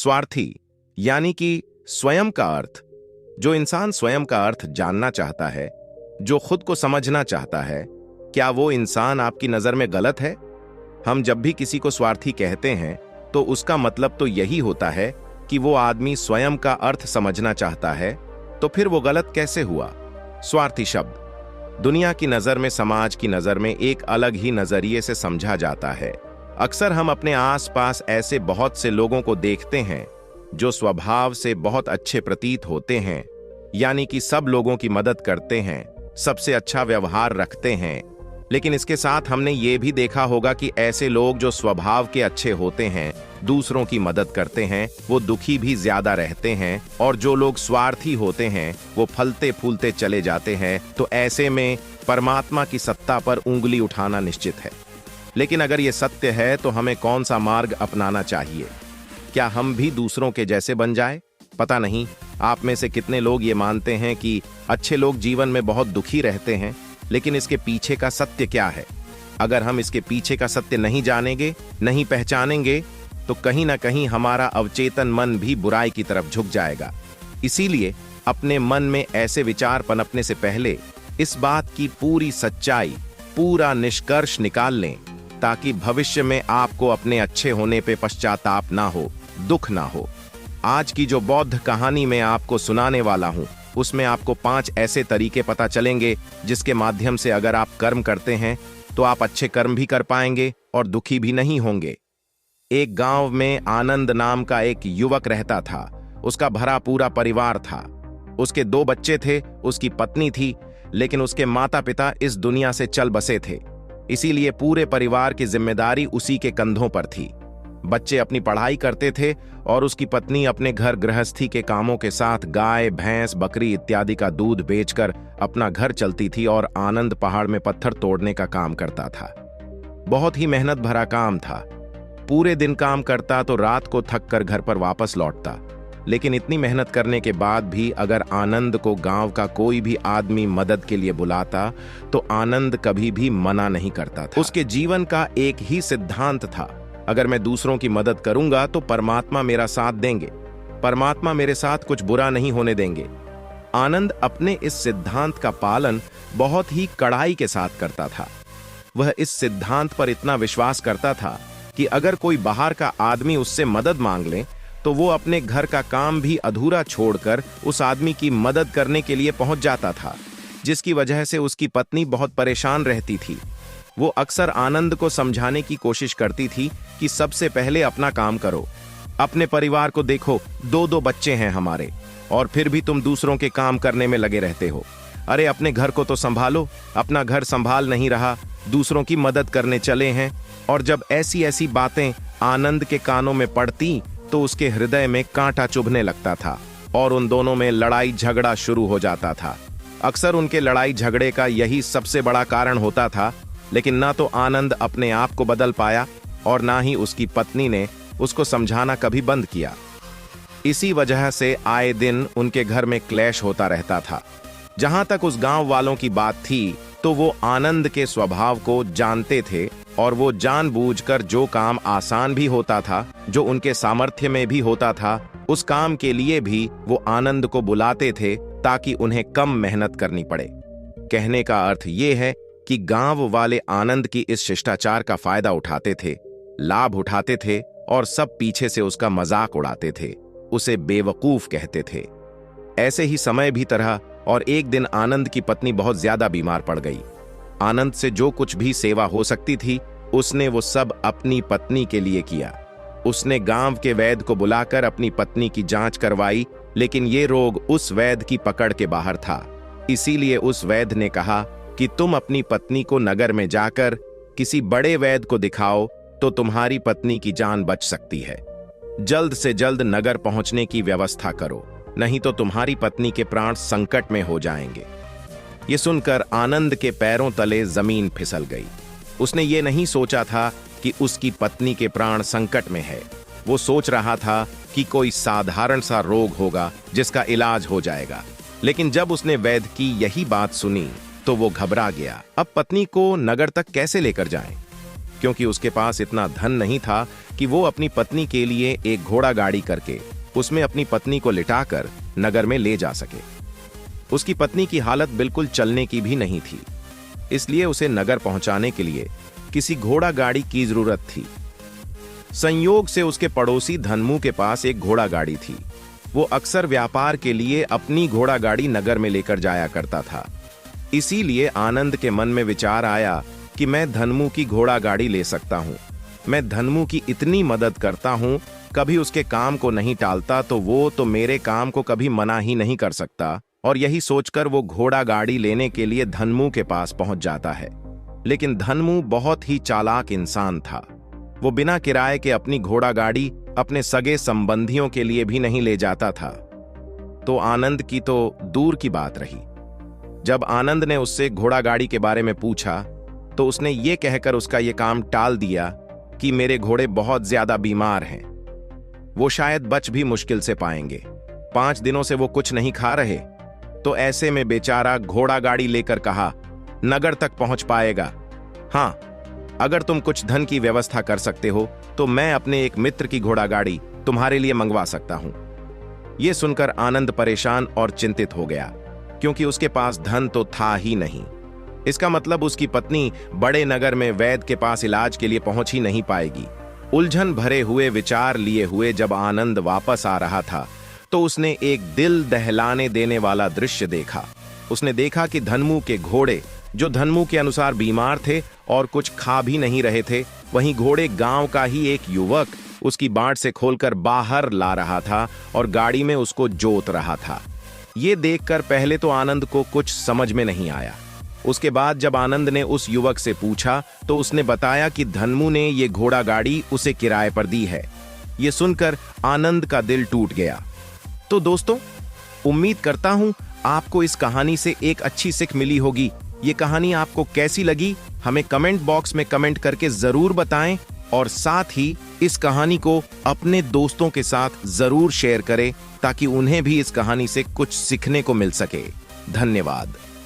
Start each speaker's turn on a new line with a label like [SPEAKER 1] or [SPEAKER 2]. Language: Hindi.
[SPEAKER 1] स्वार्थी यानी कि स्वयं का अर्थ। जो इंसान स्वयं का अर्थ जानना चाहता है, जो खुद को समझना चाहता है, क्या वो इंसान आपकी नजर में गलत है? हम जब भी किसी को स्वार्थी कहते हैं तो उसका मतलब तो यही होता है कि वो आदमी स्वयं का अर्थ समझना चाहता है। तो फिर वो गलत कैसे हुआ? स्वार्थी शब्द दुनिया की नजर में, समाज की नजर में एक अलग ही नजरिए से समझा जाता है। अक्सर हम अपने आसपास ऐसे बहुत से लोगों को देखते हैं जो स्वभाव से बहुत अच्छे प्रतीत होते हैं, यानी कि सब लोगों की मदद करते हैं, सबसे अच्छा व्यवहार रखते हैं। लेकिन इसके साथ हमने ये भी देखा होगा कि ऐसे लोग जो स्वभाव के अच्छे होते हैं, दूसरों की मदद करते हैं, वो दुखी भी ज्यादा रहते हैं, और जो लोग स्वार्थी होते हैं वो फलते फूलते चले जाते हैं। तो ऐसे में परमात्मा की सत्ता पर उंगली उठाना निश्चित है। लेकिन अगर ये सत्य है तो हमें कौन सा मार्ग अपनाना चाहिए? क्या हम भी दूसरों के जैसे बन जाए? पता नहीं आप में से कितने लोग ये मानते हैं कि अच्छे लोग जीवन में बहुत दुखी रहते हैं, लेकिन इसके पीछे का सत्य क्या है? अगर हम इसके पीछे का सत्य नहीं जानेंगे, नहीं पहचानेंगे, तो कहीं ना कहीं हमारा अवचेतन मन भी बुराई की तरफ झुक जाएगा। इसीलिए अपने मन में ऐसे विचार पनपने से पहले इस बात की पूरी सच्चाई, पूरा निष्कर्ष निकाल लें, ताकि भविष्य में आपको अपने अच्छे होने पे पश्चाताप ना हो, दुख ना हो। आज की जो बौद्ध कहानी मैं आपको सुनाने वाला हूं, उसमें आपको 5 ऐसे तरीके पता चलेंगे जिसके माध्यम से अगर आप कर्म करते हैं तो आप अच्छे कर्म भी कर पाएंगे और दुखी भी नहीं होंगे। एक गांव में आनंद नाम का एक युवक रहता था। उसका भरा पूरा परिवार था। उसके 2 बच्चे थे, उसकी पत्नी थी, लेकिन उसके माता पिता इस दुनिया से चल बसे थे। इसीलिए पूरे परिवार की जिम्मेदारी उसी के कंधों पर थी। बच्चे अपनी पढ़ाई करते थे और उसकी पत्नी अपने घर गृहस्थी के कामों के साथ गाय, भैंस, बकरी इत्यादि का दूध बेचकर अपना घर चलती थी, और आनंद पहाड़ में पत्थर तोड़ने का काम करता था। बहुत ही मेहनत भरा काम था। पूरे दिन काम करता तो रात को थक कर घर पर वापस लौटता। लेकिन इतनी मेहनत करने के बाद भी अगर आनंद को गांव का कोई भी आदमी मदद के लिए बुलाता तो आनंद कभी भी मना नहीं करता था। उसके जीवन का एक ही सिद्धांत था, अगर मैं दूसरों की मदद करूंगा तो परमात्मा मेरा साथ देंगे, परमात्मा मेरे साथ कुछ बुरा नहीं होने देंगे। आनंद अपने इस सिद्धांत का पालन बहुत ही कड़ाई के साथ करता था। वह इस सिद्धांत पर इतना विश्वास करता था कि अगर कोई बाहर का आदमी उससे मदद मांग ले तो वो अपने घर का काम भी अधूरा छोड़कर उस आदमी की मदद करने के लिए पहुंच जाता था, जिसकी वजह से उसकी पत्नी बहुत परेशान रहती थी। वो अक्सर आनंद को समझाने की कोशिश करती थी कि सबसे पहले अपना काम करो, अपने परिवार को देखो, 2 बच्चे हैं हमारे, और फिर भी तुम दूसरों के काम करने में लगे रहते हो। अरे अपने घर को तो संभालो, अपना घर संभाल नहीं रहा, दूसरों की मदद करने चले हैं। और जब ऐसी ऐसी बातें आनंद के कानों में पड़ती तो उसके हृदय में कांटा चुभने लगता था और उन दोनों में लड़ाई झगड़ा शुरू हो जाता था। अक्सर उनके लड़ाई झगड़े का यही सबसे बड़ा कारण होता था। लेकिन ना तो आनंद अपने आप को बदल पाया और ना ही उसकी पत्नी ने उसको समझाना कभी बंद किया। इसी वजह से आए दिन उनके घर में क्लेश होता रहता था। जहां तक उस गांव वालों की बात थी तो वो आनंद के स्वभाव को जानते थे, और वो जानबूझकर जो काम आसान भी होता था, जो उनके सामर्थ्य में भी होता था, उस काम के लिए भी वो आनंद को बुलाते थे ताकि उन्हें कम मेहनत करनी पड़े। कहने का अर्थ ये है कि गांव वाले आनंद की इस शिष्टाचार का फायदा उठाते थे, लाभ उठाते थे, और सब पीछे से उसका मजाक उड़ाते थे, उसे बेवकूफ कहते थे। ऐसे ही समय भी तरह, और एक दिन आनंद की पत्नी बहुत ज्यादा बीमार पड़ गई। आनंद से जो कुछ भी सेवा हो सकती थी उसने वो सब अपनी पत्नी के लिए किया। उसने गांव के वैद्य को बुलाकर अपनी पत्नी की जांच करवाई, लेकिन ये रोग उस वैद्य की पकड़ के बाहर था। इसीलिए उस वैद्य ने कहा कि तुम अपनी पत्नी को नगर में जाकर किसी बड़े वैद्य को दिखाओ तो तुम्हारी पत्नी की जान बच सकती है। जल्द से जल्द नगर पहुंचने की व्यवस्था करो, नहीं तो तुम्हारी पत्नी के प्राण संकट में हो जाएंगे। ये सुनकर आनंद के पैरों तले जमीन फिसल गई। उसने ये नहीं सोचा था कि उसकी पत्नी के प्राण संकट में है। वो सोच रहा था कि कोई साधारण सा रोग होगा जिसका इलाज हो जाएगा। लेकिन जब उसने वैद्य की यही बात सुनी तो वो घबरा गया। अब पत्नी को नगर तक कैसे लेकर जाएं? क्योंकि उसके पास इतना धन नहीं था कि वो अपनी पत्नी के लिए एक घोड़ा गाड़ी करके उसमें अपनी पत्नी को लिटाकर नगर में ले जा सके। उसकी पत्नी की हालत बिल्कुल चलने की भी नहीं थी, इसलिए उसे नगर पहुंचाने के लिए किसी घोड़ा गाड़ी की जरूरत थी। संयोग से उसके पड़ोसी धनमू के पास एक घोड़ा गाड़ी थी। वो अक्सर व्यापार के लिए अपनी घोड़ा गाड़ी नगर में लेकर जाया करता था। इसीलिए आनंद के मन में विचार आया कि मैं धनमू की घोड़ा गाड़ी ले सकता हूं। मैं धनमू की इतनी मदद करता हूं, कभी उसके काम को नहीं टालता, तो वो तो मेरे काम को कभी मना ही नहीं कर सकता। और यही सोचकर वो घोड़ा गाड़ी लेने के लिए धनमू के पास पहुंच जाता है। लेकिन धनमू बहुत ही चालाक इंसान था। वो बिना किराए के अपनी घोड़ा गाड़ी अपने सगे संबंधियों के लिए भी नहीं ले जाता था। तो आनंद की तो दूर की बात रही। जब आनंद ने उससे घोड़ा गाड़ी के बारे में पूछा तो उसने ये कहकर उसका ये काम टाल दिया कि मेरे घोड़े बहुत ज्यादा बीमार हैं, वो शायद बच भी मुश्किल से पाएंगे। 5 दिनों से वो कुछ नहीं खा रहे। तो ऐसे में बेचारा घोड़ा गाड़ी लेकर कहा, नगर तक पहुंच पाएगा। हाँ, अगर तुम कुछ धन की व्यवस्था कर सकते हो तो मैं अपने एक मित्र की घोड़ा गाड़ी तुम्हारे लिए मंगवा सकता हूं। यह सुनकर आनंद परेशान और चिंतित हो गया, क्योंकि उसके पास धन तो था ही नहीं। इसका मतलब उसकी पत्नी बड़े नगर में वैद्य के पास इलाज के लिए पहुंच ही नहीं पाएगी। उलझन भरे हुए विचार लिए हुए जब आनंद वापस आ रहा था तो उसने एक दिल दहलाने देने वाला दृश्य देखा। उसने देखा कि धनमू के घोड़े, जो धनमू के अनुसार बीमार थे और कुछ खा भी नहीं रहे थे, वहीं घोड़े गांव का ही एक युवक उसकी बाड़ से खोलकर बाहर ला रहा था और गाड़ी में उसको जोत रहा था। ये देखकर पहले तो आनंद को कुछ समझ में नहीं आया। उसके बाद जब आनंद ने उस युवक से पूछा तो उसने बताया कि धनमू ने ये घोड़ा गाड़ी उसे किराए पर दी है। ये सुनकर आनंद का दिल टूट गया। तो दोस्तों, उम्मीद करता हूं आपको इस कहानी से एक अच्छी सीख मिली होगी। ये कहानी आपको कैसी लगी हमें कमेंट बॉक्स में कमेंट करके जरूर बताएं, और साथ ही इस कहानी को अपने दोस्तों के साथ जरूर शेयर करें ताकि उन्हें भी इस कहानी से कुछ सीखने को मिल सके। धन्यवाद।